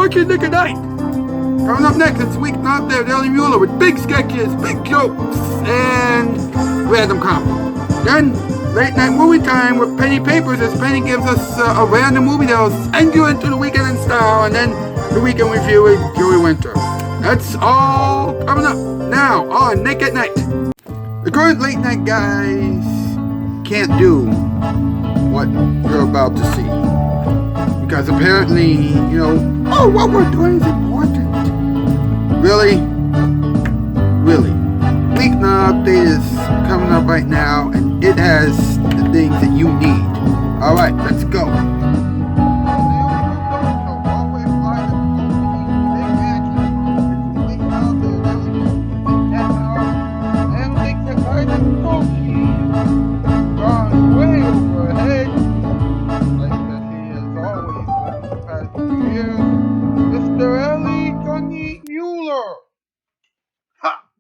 watching Nick at Night. Coming up next, it's Weeknight there, Daily Muller with big sketches, big jokes, and random comedy. Then, late night movie time with Penny Papers as Penny gives us a random movie that'll send you into the weekend in style, and then the weekend review with Joey Winter. That's all coming up now on Nick at Night. The current late night guys can't do what you're about to see. Because apparently, what we're doing is important. Really? Weeknight update is coming up right now, and it has the things that you need. Alright, let's go. Muller.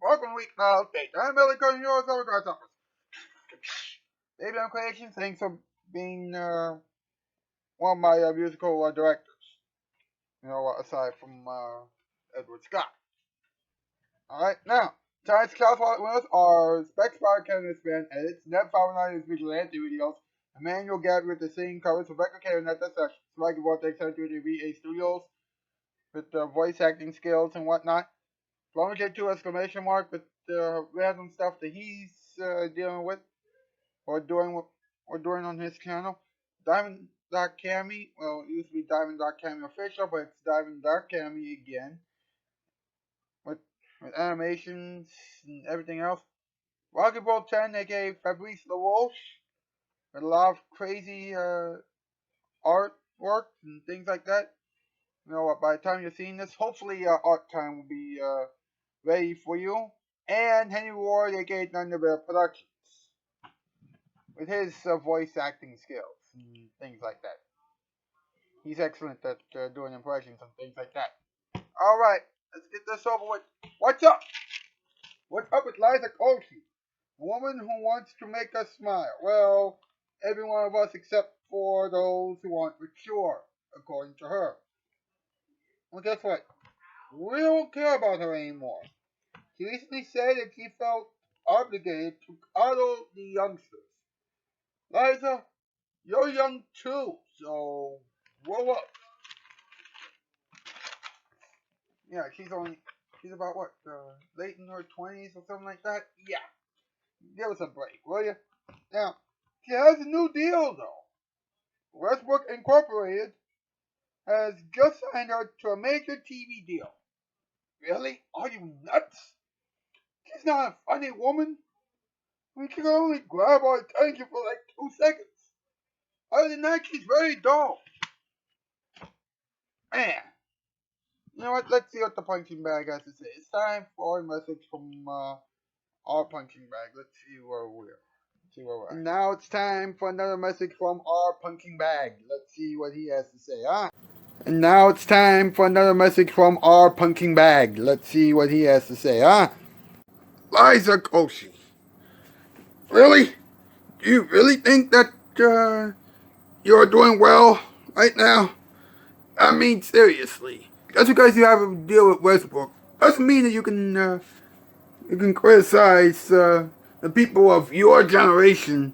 Welcome to Weeknight Update. I'm Billy Cutting yours over God's office. Baby on Creation, thanks for being one of my musical directors. Aside from Edward Scott. Alright, now, tonight's California winners are Specs Fire Canvas Band Edits, Ned Favorite Vigilante Videos, Emmanuel Gadd with the singing covers, Rebecca K. and Netta Sessions, Mikey Vortex Center to VA Studios with voice acting skills and whatnot. J2 exclamation mark with random stuff that he's dealing with or doing on his channel. Diamond.Cami, well, it used to be Diamond.Cami official, but it's Diamond.Cami again. With animations and everything else. Rocky Ball 10, aka Fabrice LaWalsh, with a lot of crazy artwork and things like that. By the time you're seeing this, hopefully Art Time will be ready for you. And Henry Ward, aka Thunderbear Productions, with his voice acting skills and things like that. He's excellent at doing impressions and things like that. Alright, let's get this over with. What's up? What's up with Liza Koshy? A woman who wants to make us smile. Well, every one of us except for those who aren't mature, according to her. Well, guess what? We don't care about her anymore. She recently said that she felt obligated to coddle the youngsters. Liza, you're young too, so grow up. Yeah, she's about what, late in her 20s or something like that? Yeah. Give us a break, will you? Now, she has a new deal though. Westbrook Incorporated has just signed her to a major TV deal. Really? Are you nuts? She's not a funny woman. We can only grab our attention for like 2 seconds. Other than that, she's very dull. Man. You know what? Let's see what the punching bag has to say. It's time for a message from our punching bag. Let's see where we're at. And now it's time for another message from our punching bag. Let's see what he has to say, huh? And now it's time for another message from our punching bag. Let's see what he has to say, huh? Liza Koshy. Really? Do you really think that you're doing well right now? I mean, seriously. Just because you have a deal with Westbrook doesn't mean that you can criticize the people of your generation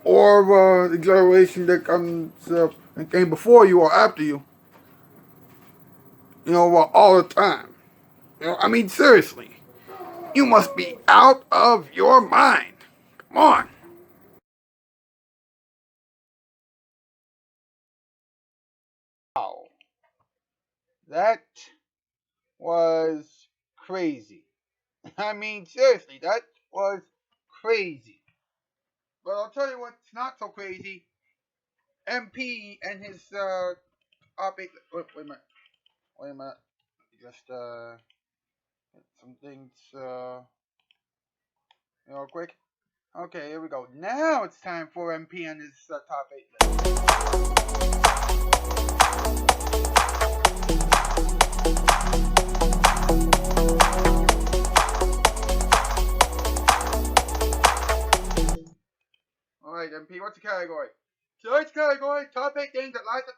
or the generation that came before you or after you. All the time. I mean, seriously. You must be out of your mind. Come on. Wow. That was crazy. I mean, seriously, that was crazy. But I'll tell you what's not so crazy. MP and his wait a minute. Just get some things real quick. Okay, here we go. Now it's time for MP and his top 8 list. Alright, MP, what's the category? Tonight's category, top 8 things that Liza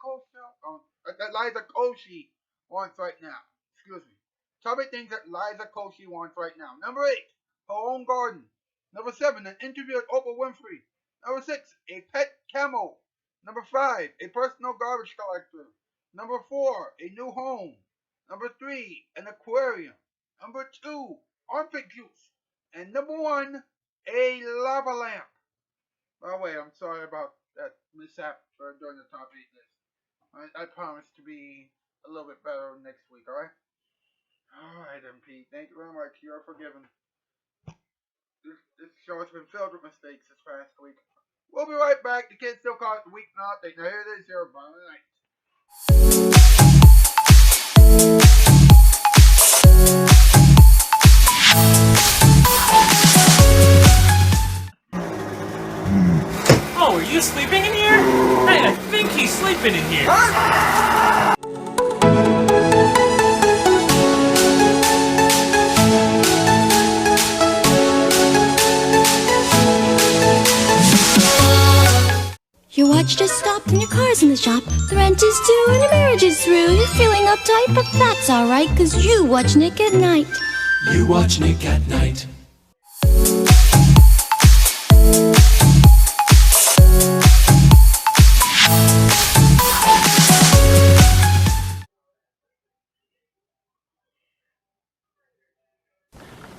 Koshy wants right now. Excuse me. Top 8 things that Liza Koshy wants right now. Number 8, her own garden. Number 7, an interview with Oprah Winfrey. Number 6, a pet camel. Number 5, a personal garbage collector. Number 4, a new home. Number 3, an aquarium. Number 2, armpit juice. And number 1, a lava lamp. By the way, I'm sorry about that mishap during the top 8 list. I promise to be a little bit better next week, alright? Alright then, Pete. Thank you very much. You're forgiven. This show has been filled with mistakes this past week. We'll be right back. The kids still call it the Weeknight. Now here it is, here, Violent Night. Oh, are you sleeping in here? Hey, I think he's sleeping in here. Huh? Your watch just stopped and your car's in the shop. The rent is due and your marriage is through. You're feeling uptight, but that's alright, cause you watch Nick at Night. You watch Nick at Night.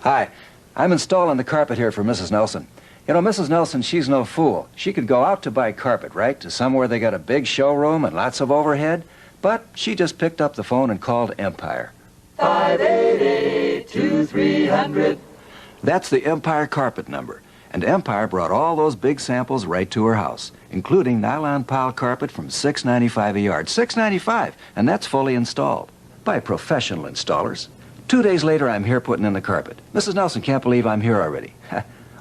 Hi, I'm installing the carpet here for Mrs. Nelson. You know, Mrs. Nelson, she's no fool. She could go out to buy carpet, right, to somewhere they got a big showroom and lots of overhead, but she just picked up the phone and called Empire. 588-2300. That's the Empire carpet number, and Empire brought all those big samples right to her house, including nylon pile carpet from $6.95 a yard. $6.95, and that's fully installed by professional installers. 2 days later, I'm here putting in the carpet. Mrs. Nelson can't believe I'm here already.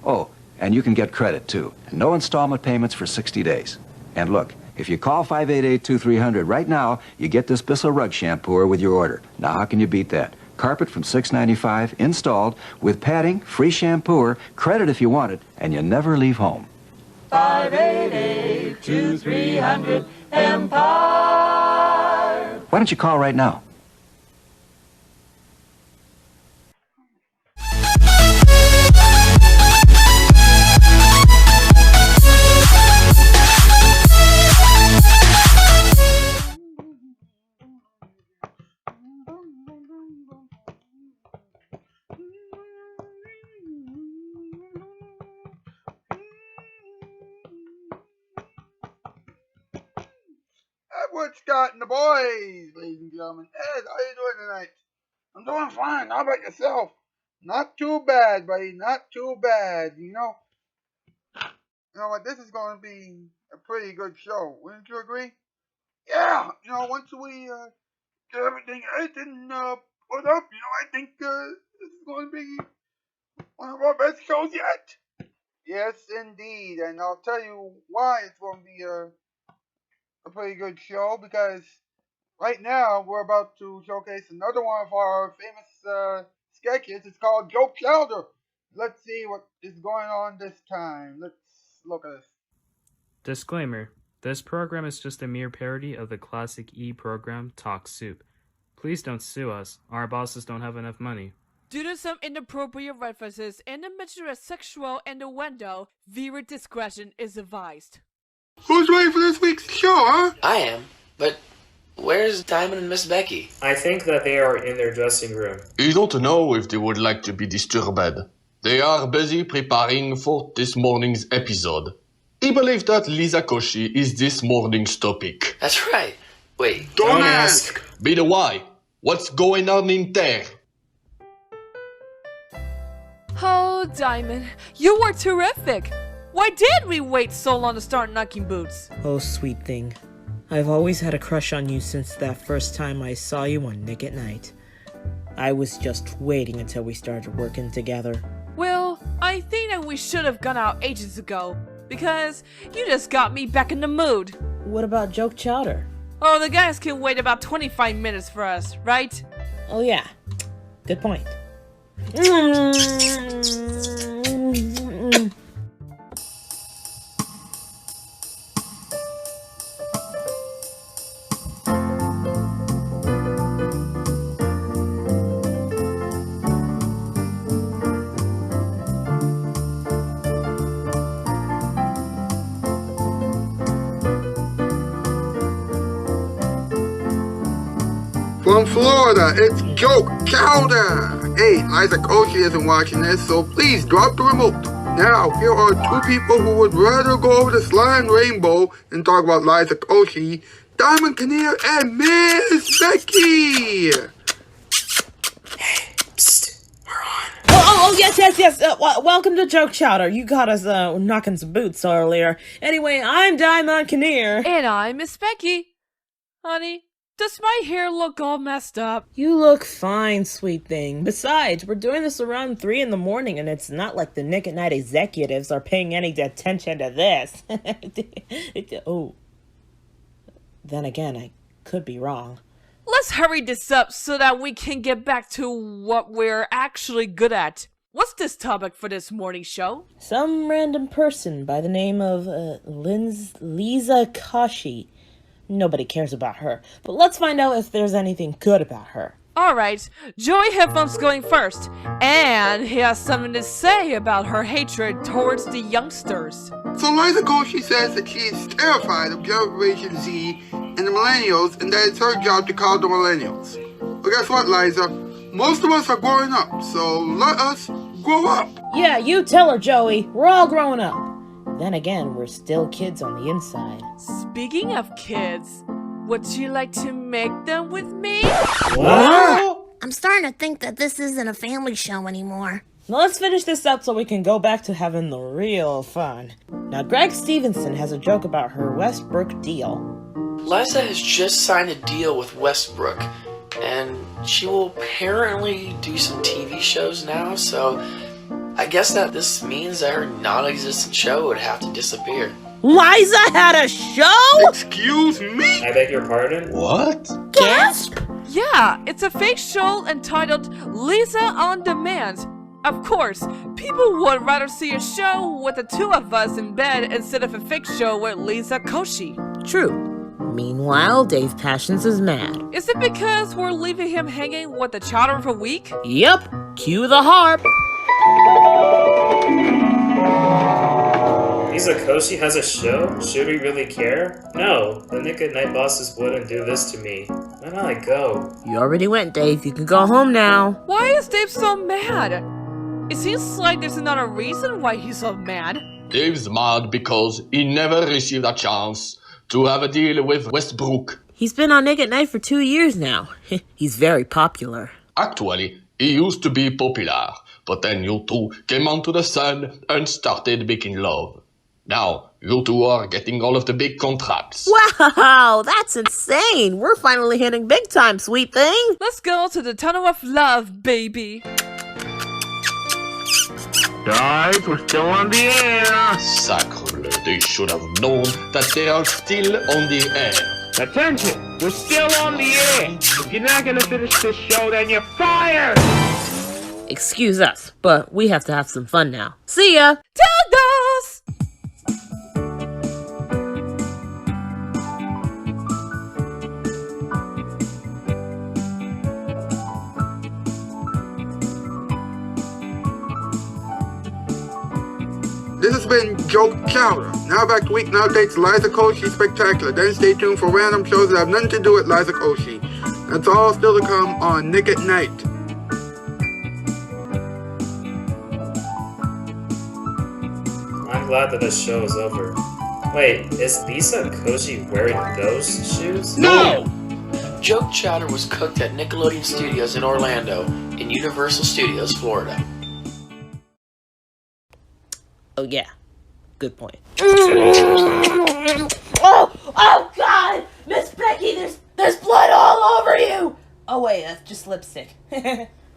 Oh, and you can get credit, too. No installment payments for 60 days. And look, if you call 588-2300 right now, you get this Bissell rug shampooer with your order. Now, how can you beat that? Carpet from $6.95, installed, with padding, free shampooer, credit if you want it, and you never leave home. 588-2300 Empire. Why don't you call right now? Edward Scott and the boys, ladies and gentlemen. Ed, how you doing tonight? I'm doing fine. How about yourself? Not too bad, buddy. Not too bad. You know what? This is going to be a pretty good show. Wouldn't you agree? Yeah. Once we get everything edited and put up, I think this is going to be one of our best shows yet. Yes, indeed. And I'll tell you why it's going to be a pretty good show, because right now we're about to showcase another one of our famous sketches. It's called Joke Chowder. Let's see what is going on this time. Let's look at this. Disclaimer. This program is just a mere parody of the classic E program Talk Soup. Please don't sue us. Our bosses don't have enough money. Due to some inappropriate references and the mature sexual innuendo, viewer discretion is advised. Who's ready for this week's show, huh? I am, but where's Diamond and Miss Becky? I think that they are in their dressing room. You don't know if they would like to be disturbed. They are busy preparing for this morning's episode. I believe that Liza Koshy is this morning's topic. That's right. Wait. Don't ask! Be the why. What's going on in there? Oh, Diamond, you were terrific! Why did we wait so long to start knocking boots? Oh, sweet thing. I've always had a crush on you since that first time I saw you on Nick at Night. I was just waiting until we started working together. Well, I think that we should have gone out ages ago, because you just got me back in the mood. What about Joke Chowder? Oh, the guys can wait about 25 minutes for us, right? Oh yeah, good point. From Florida, it's Joke Chowder. Hey, Liza Koshy isn't watching this, so please drop the remote. Now, here are two people who would rather go over the sly and rainbow and talk about Liza Koshy, Diamond Kinnear and Miss Becky. Oh, yes. Welcome to Joke Chowder. You got us knocking some boots earlier. Anyway, I'm Diamond Kinnear. And I'm Miss Becky. Honey, does my hair look all messed up? You look fine, sweet thing. Besides, we're doing this around 3 in the morning, and it's not like the Nick at Night executives are paying any attention to this. Oh. Then again, I could be wrong. Let's hurry this up so that we can get back to what we're actually good at. What's this topic for this morning show? Some random person by the name of Liza Koshy. Nobody cares about her, but let's find out if there's anything good about her. Alright, Joey Headphone's going first, and he has something to say about her hatred towards the youngsters. So Liza Koshy says that she is terrified of Generation Z and the millennials, and that it's her job to call the millennials. But guess what, Liza? Most of us are growing up, so let us grow up. Yeah, you tell her, Joey. We're all growing up. Then again, we're still kids on the inside. Speaking of kids, would you like to make them with me? What? I'm starting to think that this isn't a family show anymore. Now let's finish this up so we can go back to having the real fun. Now, Greg Stevenson has a joke about her Westbrook deal. Liza has just signed a deal with Westbrook, and she will apparently do some TV shows now, so I guess that this means that her non-existent show would have to disappear. Liza had a show? Excuse me? I beg your pardon? What? Gasp! Yeah, it's a fake show entitled Liza on Demand. Of course, people would rather see a show with the two of us in bed instead of a fake show with Liza Koshy. True. Meanwhile, Dave Passions is mad. Is it because we're leaving him hanging with the chowder of a week? Yep. Cue the harp. Liza Koshy has a show? Should we really care? No, the Nick at Night bosses wouldn't do this to me. Why not I go? You already went, Dave. You can go home now. Why is Dave so mad? It seems like there's another reason why he's so mad. Dave's mad because he never received a chance to have a deal with Westbrook. He's been on Nick at Night for 2 years now. He's very popular. Actually, he used to be popular, but then you two came onto the scene and started making love. Now, you two are getting all of the big contracts. Wow, that's insane. We're finally hitting big time, sweet thing. Let's go to the tunnel of love, baby. Guys, we're still on the air. Sacre, they should have known that they are still on the air. Attention, we're still on the air. If you're not gonna finish this show, then you're fired. Excuse us, but we have to have some fun now. See ya. Todos! This has been Joke Chowder. Now back to Weeknight takes Liza Koshy Spectacular. Then stay tuned for random shows that have nothing to do with Liza Koshy. That's all still to come on Nick at Night. I'm glad that this show is over. Wait, is Liza Koshy wearing those shoes? No! Joke Chowder was cooked at Nickelodeon Studios in Orlando, in Universal Studios, Florida. Oh, yeah. Good point. Oh, God! Miss Becky, there's blood all over you! Oh, wait, that's just lipstick.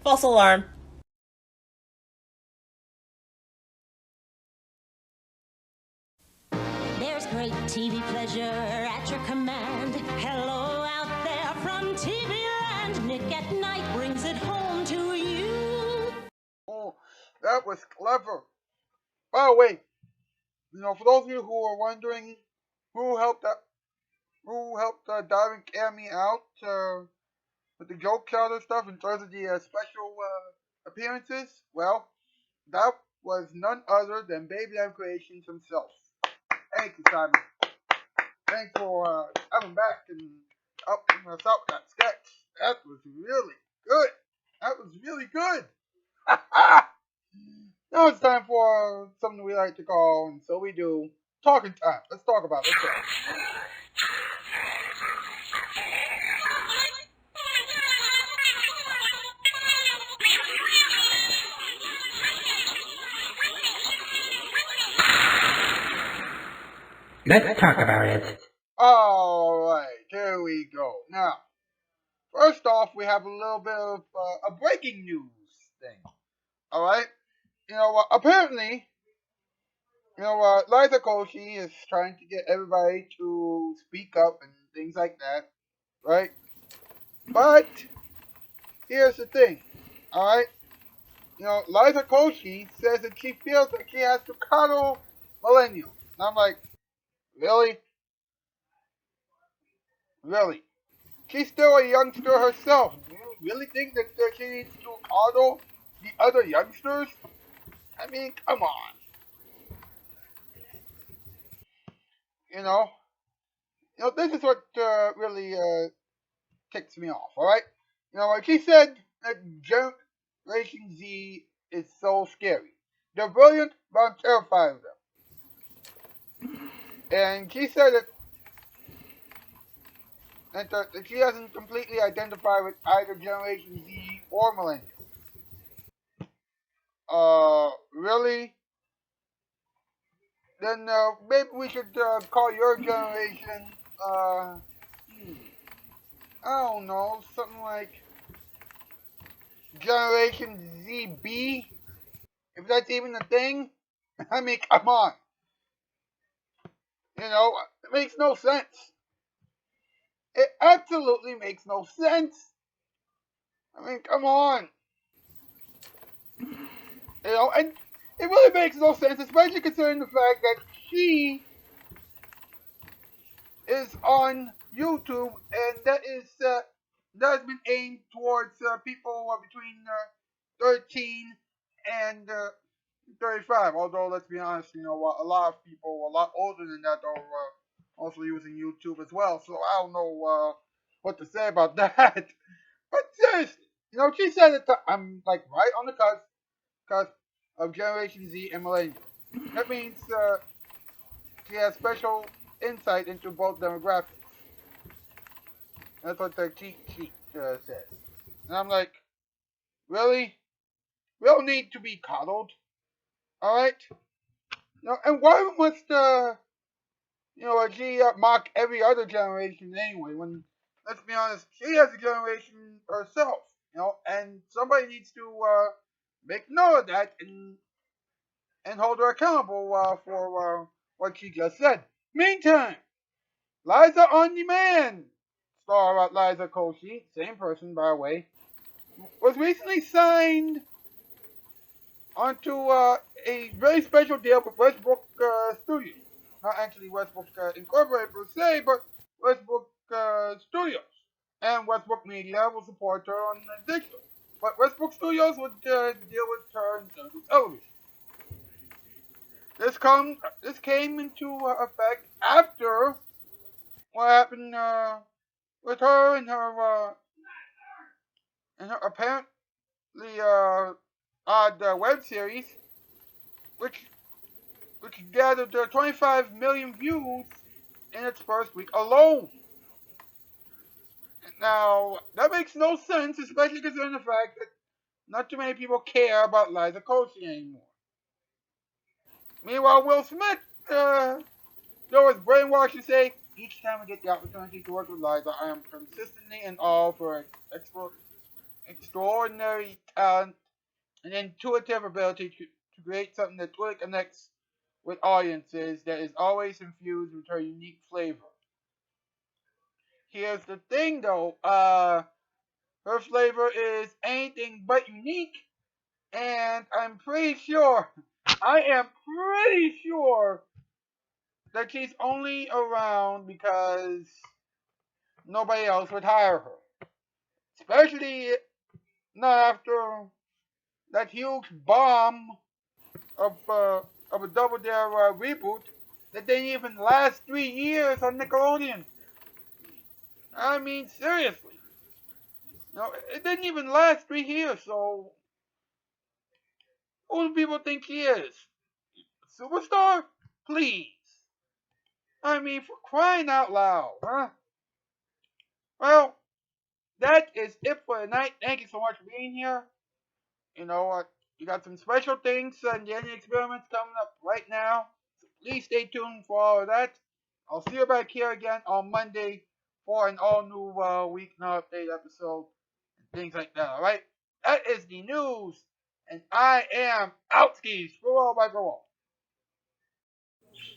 False alarm. There's great TV pleasure at your command. Hello out there from TV Land. Nick at Night brings it home to you. Oh, that was clever. By the way, for those of you who are wondering who helped Dive and Cammy out with the joke chowder stuff in terms of the special appearances, well, that was none other than Baby M Creations himself. Thank you, Simon. Thanks for having back and helping us out with that sketch. That was really good. That was really good. Now it's time for something we like to call, and so we do, talking time. Let's talk about it. Let's go. Let's talk about it. Alright, here we go. Now, first off, we have a little bit of a breaking news thing. Alright? Apparently, Liza Koshy is trying to get everybody to speak up and things like that. Right? But, here's the thing. Alright? Liza Koshy says that she feels like she has to coddle millennials. And I'm like, really? Really? She's still a youngster herself. Do you really think that she needs to coddle the other youngsters? I mean, come on. This is what really ticks me off, alright? Like she said that Generation Z is so scary. They're brilliant, but I'm terrified of them. And she said that she hasn't completely identified with either Generation Z or Millennials. Really? Then maybe we should call your generation, I don't know, something like Generation ZB? If that's even a thing? I mean, come on. It makes no sense. It absolutely makes no sense. I mean, come on. And it really makes no sense, especially considering the fact that she is on YouTube, and that has been aimed towards people between 13 and 35. Although, let's be honest, a lot of people a lot older than that are also using YouTube as well. So I don't know what to say about that. But seriously, she said that I'm like right on the cusp of Generation Z and Millennials. That means she has special insight into both demographics. That's what the cheat sheet says. And I'm like, really? We don't need to be coddled. Alright? And why must, she mock every other generation anyway, when, let's be honest, she has a generation herself, and somebody needs to make note of that and hold her accountable for what she just said. Meantime, Liza on Demand, star Liza Koshy, same person by the way, was recently signed onto a very special deal with Westbrook Studios. Not actually Westbrook Incorporated per se, but Westbrook Studios. And Westbrook Media will support her on digital. But Westbrook Studios would deal with her in terms of television. This came into effect after what happened with her and her apparently odd web series, which gathered 25 million views in its first week alone. Now that makes no sense, especially considering the fact that not too many people care about Liza Koshy anymore. Meanwhile, Will Smith, though, was brainwashed to say, each time I get the opportunity to work with Liza, I am consistently in awe for her extraordinary talent and intuitive ability to create something that truly connects with audiences that is always infused with her unique flavor. Here's the thing, though. Her flavor is anything but unique, and I am pretty sure that she's only around because nobody else would hire her. Especially not after that huge bomb of a Double Dare reboot that didn't even last 3 years on Nickelodeon. I mean, seriously. You know, it didn't even last 3 years, so who do people think he is? Superstar? Please. I mean, for crying out loud, huh? Well, that is it for tonight. Thank you so much for being here. You know what? You got some special things and the ending experiments coming up right now. So please stay tuned for all of that. I'll see you back here again on Monday for an all-new Weeknight update episode and things like that, alright? That is the news, and I am Outskis for all by go.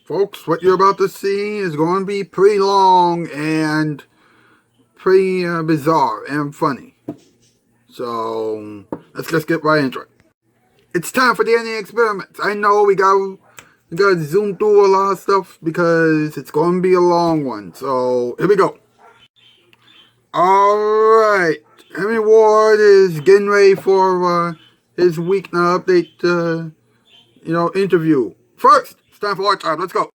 Folks, what you're about to see is going to be pretty long and pretty bizarre and funny. So, let's just get right into it. It's time for the ending experiments. I know we gotta zoom through a lot of stuff because it's going to be a long one. So, here we go. Alright, Henry Ward is getting ready for his Weeknight update, interview. First, it's time for our time. Let's go.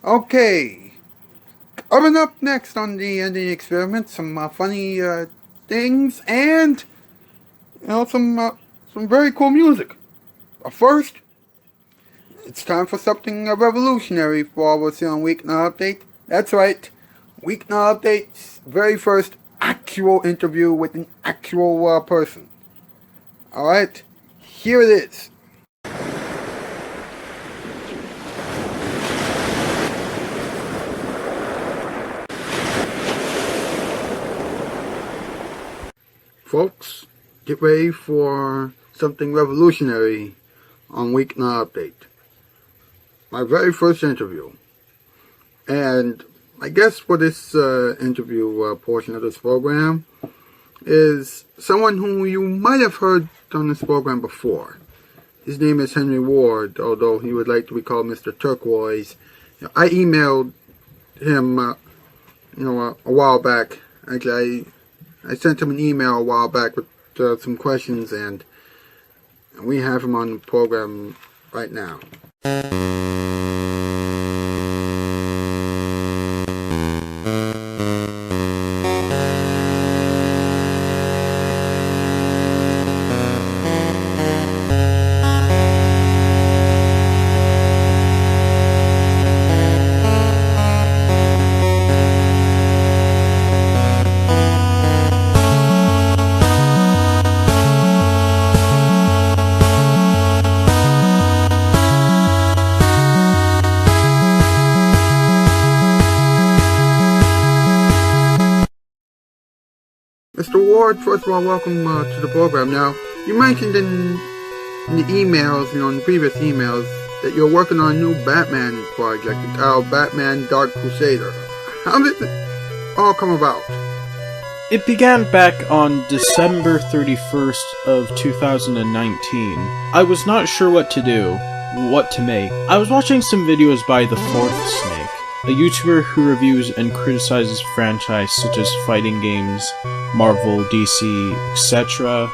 Okay, coming up next on the ending experiment, some funny things and some very cool music. But first, it's time for something revolutionary for all of us here on Weeknight Update. That's right, Weeknight Update's very first actual interview with an actual person. All right, here it is. Folks, get ready for something revolutionary on Weeknight Update. My very first interview. And I guess for this interview portion of this program is someone who you might have heard on this program before. His name is Henry Ward, although he would like to be called Mr. Turquoise. I emailed him, a while back. Actually, I sent him an email a while back with some questions, and we have him on the program right now. Mr. Ward, first of all, welcome to the program. Now, you mentioned in the emails, in the previous emails, that you're working on a new Batman project entitled Batman Dark Crusader. How did it all come about? It began back on December 31st of 2019. I was not sure what to do, what to make. I was watching some videos by The Fourth Snake, a YouTuber who reviews and criticizes franchises such as fighting games, Marvel, DC, etc.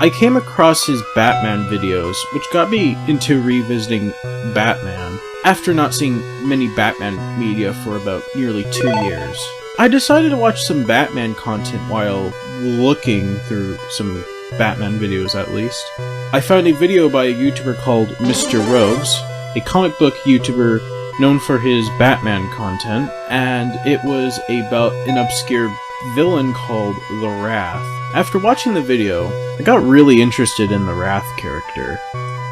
I came across his Batman videos, which got me into revisiting Batman, after not seeing many Batman media for about nearly 2 years. I decided to watch some Batman content while looking through some Batman videos at least. I found a video by a YouTuber called Mr. Rogues, a comic book YouTuber known for his Batman content, and it was about an obscure villain called the Wrath. After watching the video, I got really interested in the Wrath character.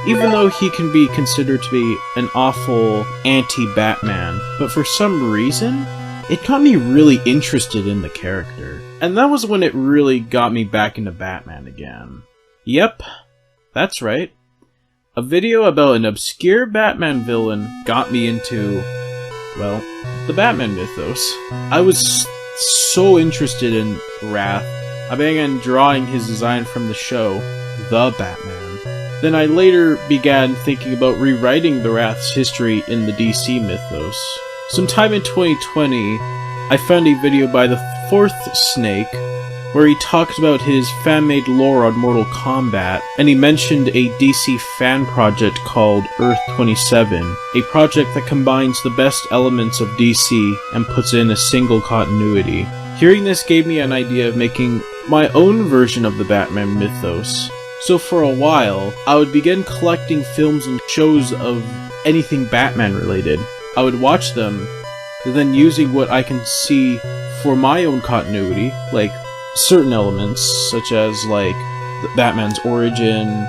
Even though he can be considered to be an awful anti-Batman, but for some reason, it got me really interested in the character. And that was when it really got me back into Batman again. Yep, that's right. A video about an obscure Batman villain got me into, well, the Batman mythos. I was so interested in Wrath, I began drawing his design from the show, The Batman. Then I later began thinking about rewriting the Wrath's history in the DC mythos. Sometime in 2020, I found a video by the Fourth Snake where he talked about his fan-made lore on Mortal Kombat, and he mentioned a DC fan project called Earth 27, a project that combines the best elements of DC and puts in a single continuity. Hearing this gave me an idea of making my own version of the Batman mythos. So for a while, I would begin collecting films and shows of anything Batman related. I would watch them, then using what I can see for my own continuity, like certain elements, such as like Batman's origin,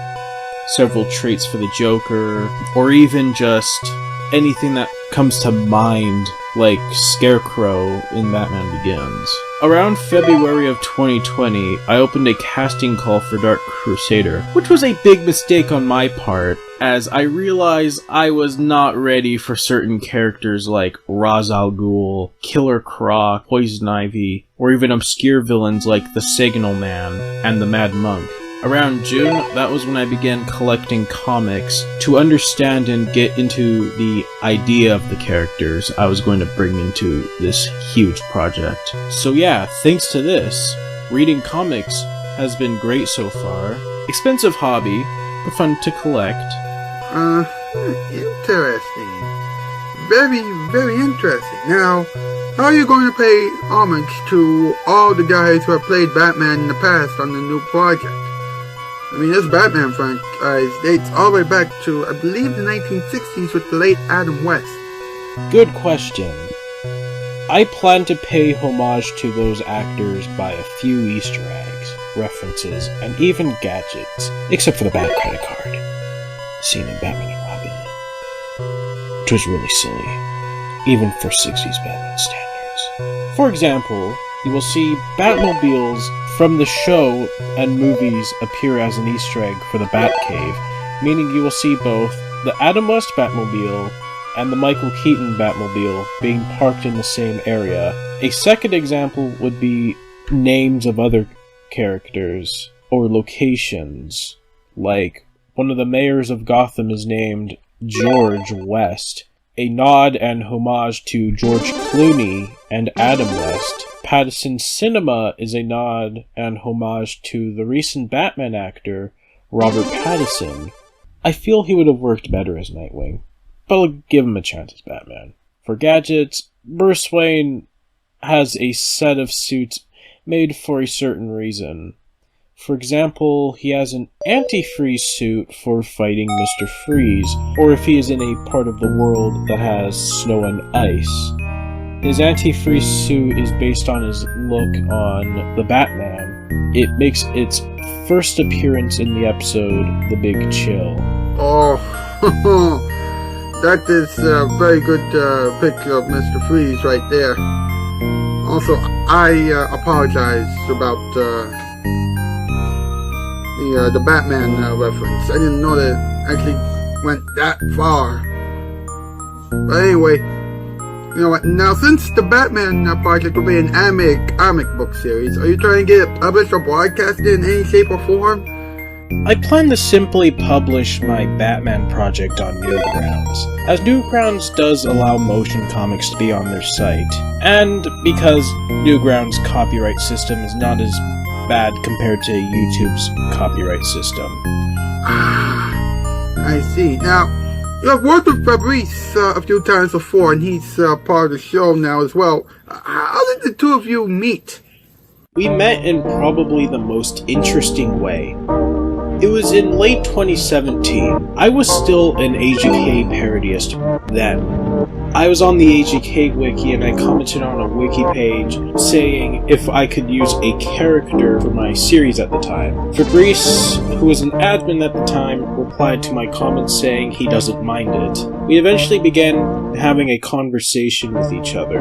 several traits for the Joker, or even just anything that comes to mind, like Scarecrow in Batman Begins. Around February of 2020, I opened a casting call for Dark Crusader, which was a big mistake on my part, as I realized I was not ready for certain characters like Ra's al Ghul, Killer Croc, Poison Ivy, or even obscure villains like the Signal Man and the Mad Monk. Around June, that was when I began collecting comics to understand and get into the idea of the characters I was going to bring into this huge project. So yeah, thanks to this, reading comics has been great so far. Expensive hobby, but fun to collect. Interesting. Very, very interesting. Now, how are you going to pay homage to all the guys who have played Batman in the past on the new project? I mean, this Batman franchise dates all the way back to, I believe, the 1960s with the late Adam West. Good question. I plan to pay homage to those actors by a few Easter eggs, references, and even gadgets, except for the bad credit card seen in Batman and Robin, which was really silly, even for 60s Batman standards. For example, you will see Batmobiles from the show and movies appear as an Easter egg for the Batcave, meaning you will see both the Adam West Batmobile and the Michael Keaton Batmobile being parked in the same area. A second example would be names of other characters or locations, like one of the mayors of Gotham is named George West, a nod and homage to George Clooney and Adam West. Patterson Cinema is a nod and homage to the recent Batman actor, Robert Pattinson. I feel he would have worked better as Nightwing, but I'll give him a chance as Batman. For gadgets, Bruce Wayne has a set of suits made for a certain reason. For example, he has an antifreeze suit for fighting Mr. Freeze, or if he is in a part of the world that has snow and ice. His antifreeze suit is based on his look on The Batman. It makes its first appearance in the episode The Big Chill. Oh, that is a very good picture of Mr. Freeze right there. Also, I apologize about the Batman reference. I didn't know that it actually went that far. But anyway, you know what? Now, since the Batman project will be an animated comic book series, are you trying to get it published or broadcasted in any shape or form? I plan to simply publish my Batman project on Newgrounds, as Newgrounds does allow motion comics to be on their site, and because Newgrounds' copyright system is not as bad compared to YouTube's copyright system. I see. Now, you have worked with Fabrice a few times before, and he's part of the show now as well. How did the two of you meet? We met in probably the most interesting way. It was in late 2017. I was still an AGK parodyist then. I was on the AGK wiki and I commented on a wiki page saying if I could use a character for my series at the time. Fabrice, who was an admin at the time, replied to my comment saying he doesn't mind it. We eventually began having a conversation with each other,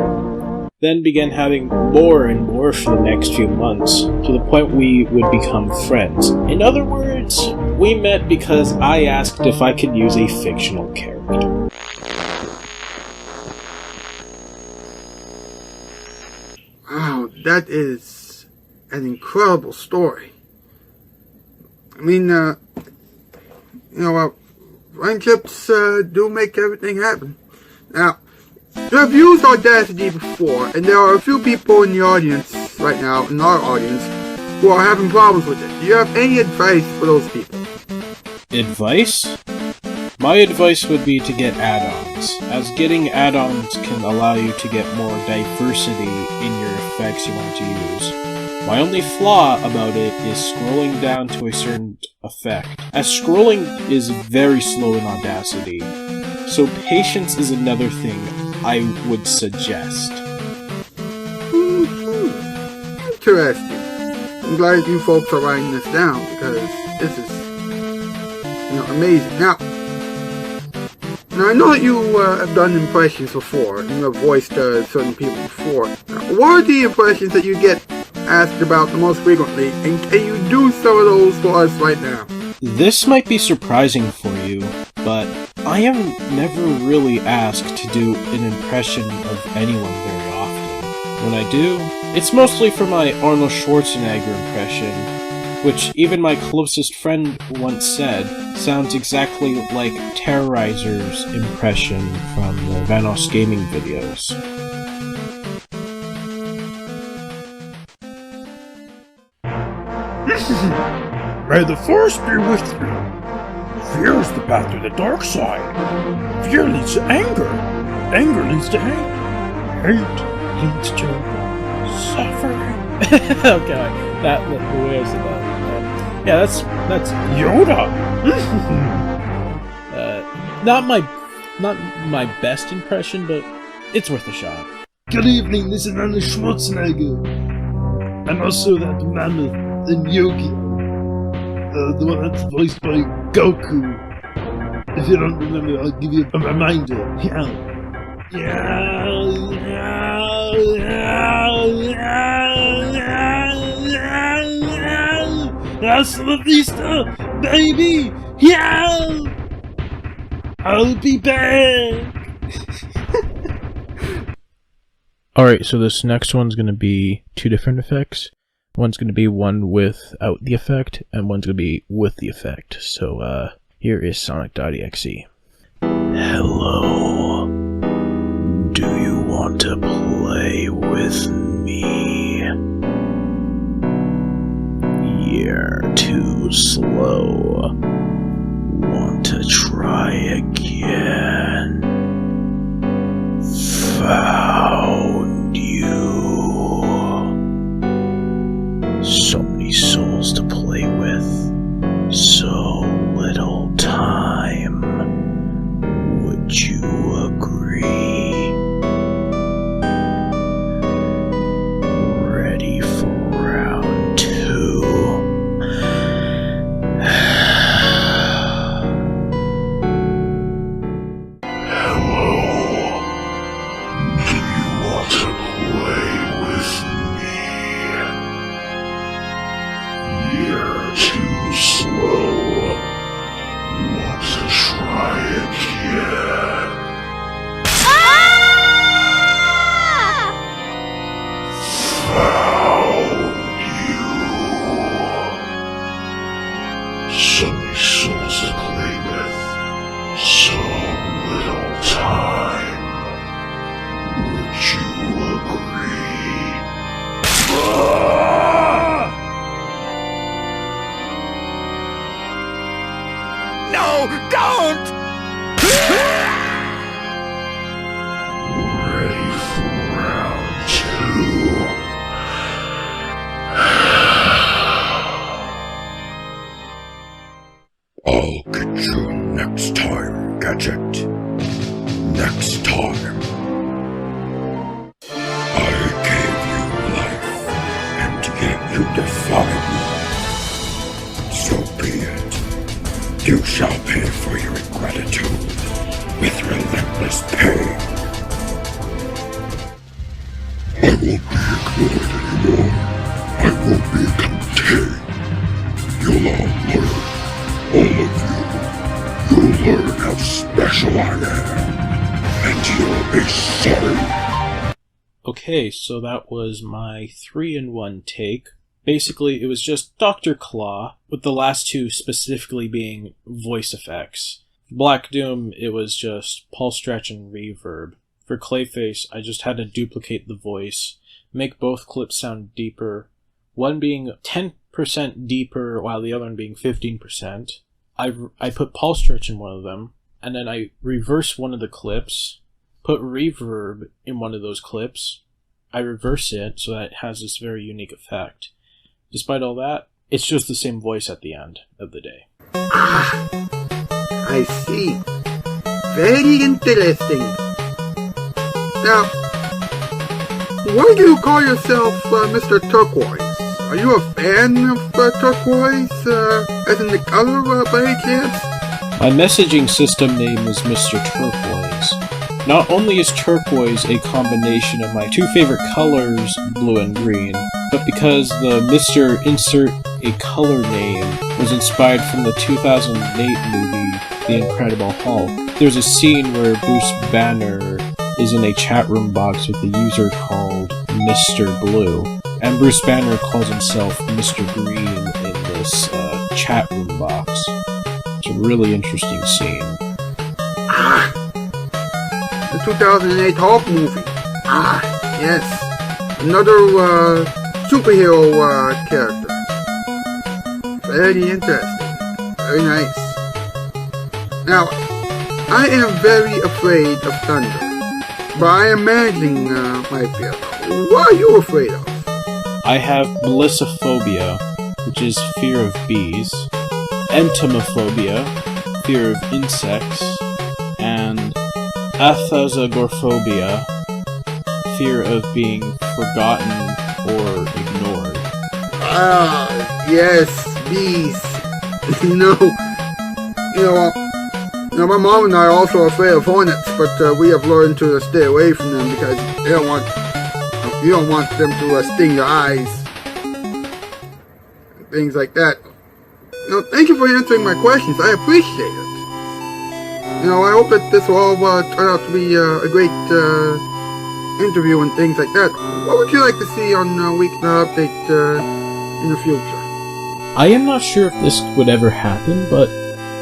then began having more and more for the next few months, to the point we would become friends. In other words, we met because I asked if I could use a fictional character. Wow, that is an incredible story. I mean, friendships do make everything happen. Now, you have used Audacity before, and there are a few people in the audience right now, in our audience, who are having problems with it. Do you have any advice for those people? Advice? My advice would be to get add-ons, as getting add-ons can allow you to get more diversity in your effects you want to use. My only flaw about it is scrolling down to a certain effect, as scrolling is very slow in Audacity, so patience is another thing I would suggest. Interesting. I'm glad you folks are writing this down, because this is, amazing. Now, I know that you have done impressions before, and you have voiced certain people before. Now, what are the impressions that you get asked about the most frequently, and can you do some of those for us right now? This might be surprising for you, but I am never really asked to do an impression of anyone very often. When I do, it's mostly for my Arnold Schwarzenegger impression, which even my closest friend once said sounds exactly like Terrorizer's impression from the Vanos gaming videos. May the Force be with you. Fear is the path to the dark side. Fear leads to anger. Anger leads to hate. Hate leads to suffering. Okay, that the way I said that. Yeah, that's Yoda. Not my best impression, but it's worth a shot. Good evening, this is Arnold Schwarzenegger. I'm also that mammoth in Yu-Gi-Oh! The one that's voiced by Goku. If you don't remember, I'll give you a reminder. Hasta la vista, baby! Yeah! I'll be back! Alright, so this next one's gonna be two different effects. One's gonna be one without the effect, and one's gonna be with the effect. So, here is Sonic.exe. Hello. Do you want to play with me? You're too slow. Want to try again? Found you. So many souls to play with, so little time. Would you agree? Ready for round 2? Hello. Do you want to play with me? You're too slow. Want to try again? Found you. So many souls to play with, so little time. Would you agree? No, don't! Ready for round 2? I'll get you next time, Gadget. Next time. I gave you life, and yet you defy me. So be it. You shall pay for your ingratitude with relentless pain. I won't be ignored anymore. I won't be contained. You'll all learn. All of you. You'll learn how special I am. And you'll be sorry. Okay, so that was my 3-in-1 take Basically, it was just Dr. Claw, with the last two specifically being voice effects. For Black Doom, it was just pulse stretch and reverb. For Clayface, I just had to duplicate the voice, make both clips sound deeper, one being 10% deeper while the other one being 15%. I put pulse stretch in one of them, and then I reverse one of the clips, put reverb in one of those clips, I reverse it so that it has this very unique effect. Despite all that, it's just the same voice at the end of the day. Ah, I see. Very interesting. Now, why do you call yourself Mr. Turquoise? Are you a fan of turquoise, as in the color, by any chance? My messaging system name is Mr. Turquoise. Not only is turquoise a combination of my two favorite colors, blue and green, but because the Mr. Insert a Color name was inspired from the 2008 movie, The Incredible Hulk. There's a scene where Bruce Banner is in a chat room box with a user called Mr. Blue, and Bruce Banner calls himself Mr. Green in this chat room box. It's a really interesting scene. Ah, the 2008 Hulk movie. Ah, yes. Another superhero character. Very interesting. Very nice. Now, I am very afraid of thunder, but I am managing my fear. What are you afraid of? I have melissophobia, which is fear of bees, entomophobia, fear of insects, and athosagorphobia, fear of being forgotten or ignored. Ah, yes, bees. My mom and I are also afraid of hornets, but we have learned to stay away from them because you don't want them to sting your eyes, things like that. Thank you for answering my questions. I appreciate it. I hope that this will all turn out to be a great interview and things like that. What would you like to see on Weeknight Update in the future? I am not sure if this would ever happen, but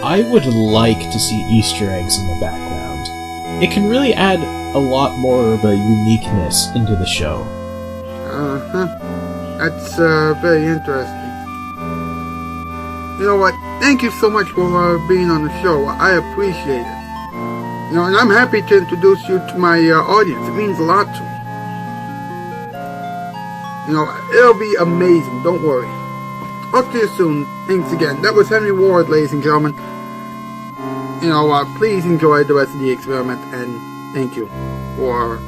I would like to see Easter eggs in the background. It can really add a lot more of a uniqueness into the show. That's very interesting. You know what? Thank you so much for being on the show. I appreciate it. And I'm happy to introduce you to my audience. It means a lot to me. It'll be amazing. Don't worry. Talk to you soon. Thanks again. That was Henry Ward, ladies and gentlemen. Please enjoy the rest of the experiment, and thank you for,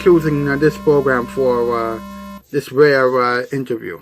choosing this program for this rare interview.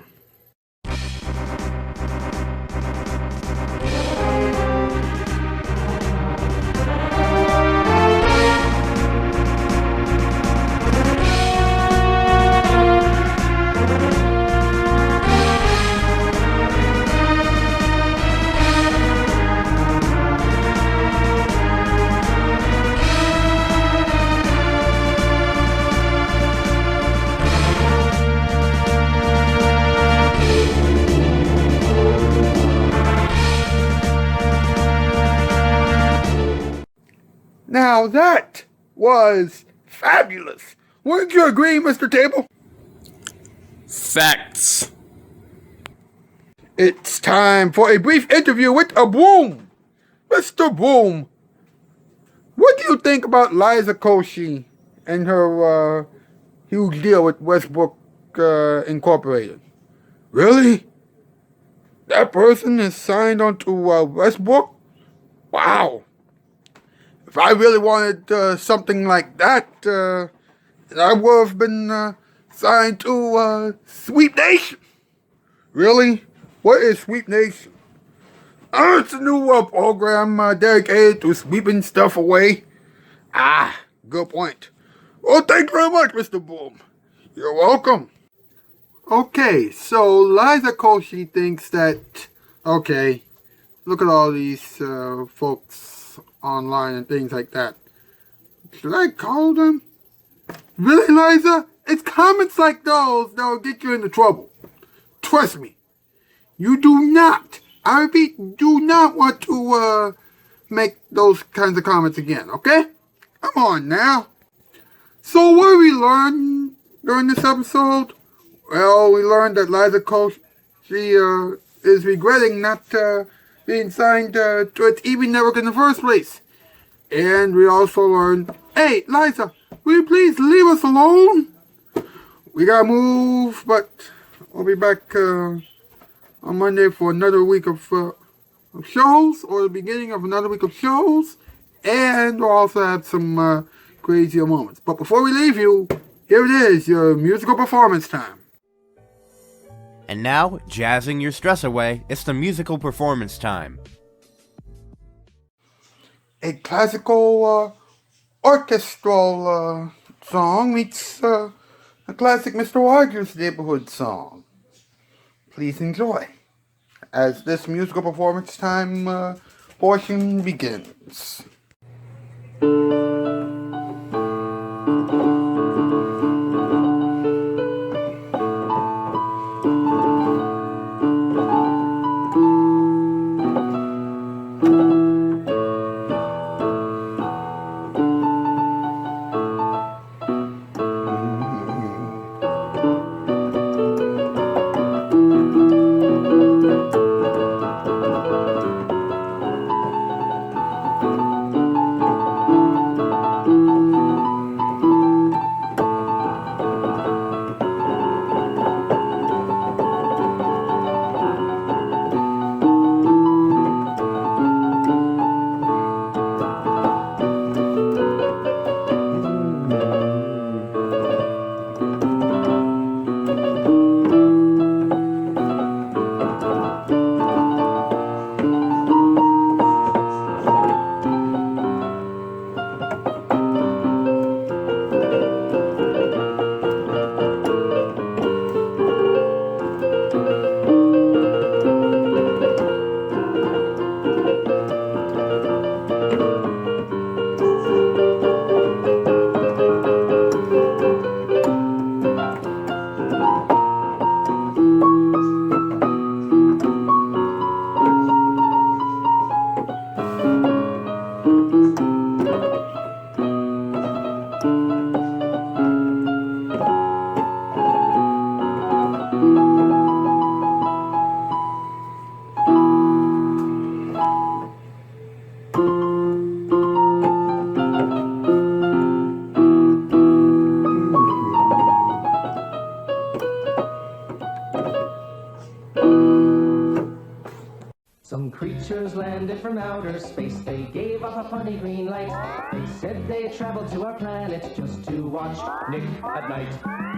Now that was fabulous. Wouldn't you agree, Mr. Table? Facts. It's time for a brief interview with a Boom. Mr. Boom, what do you think about Liza Koshy and her huge deal with Westbrook Incorporated? Really? That person is signed onto Westbrook? Wow. If I really wanted something like that, I would have been signed to Sweep Nation. Really? What is Sweep Nation? It's a new program dedicated to sweeping stuff away. Ah, good point. Well, thank you very much, Mr. Boom. You're welcome. Okay, so Liza Koshy thinks that, okay, look at all these folks online and things like that. Should I call them? Really, Liza? It's comments like those that will get you into trouble. trust me, you do not, I repeat, do not want to make those kinds of comments again, okay? Come on now. So what did we learn during this episode? Well, we learned that Liza Koshy is regretting not being signed to its TV network in the first place. And we also learned, hey, Liza, will you please leave us alone? We gotta move, but we'll be back on Monday for another week of shows, or the beginning of another week of shows. And we'll also have some crazier moments. But before we leave you, here it is, your musical performance time. And now, jazzing your stress away, it's the musical performance time. A classical orchestral song meets a classic Mr. Rogers' Neighborhood song. Please enjoy as this musical performance time portion begins. Some creatures landed from outer space. They gave off a funny green light. They said they traveled to our planet just to watch Nick at Night.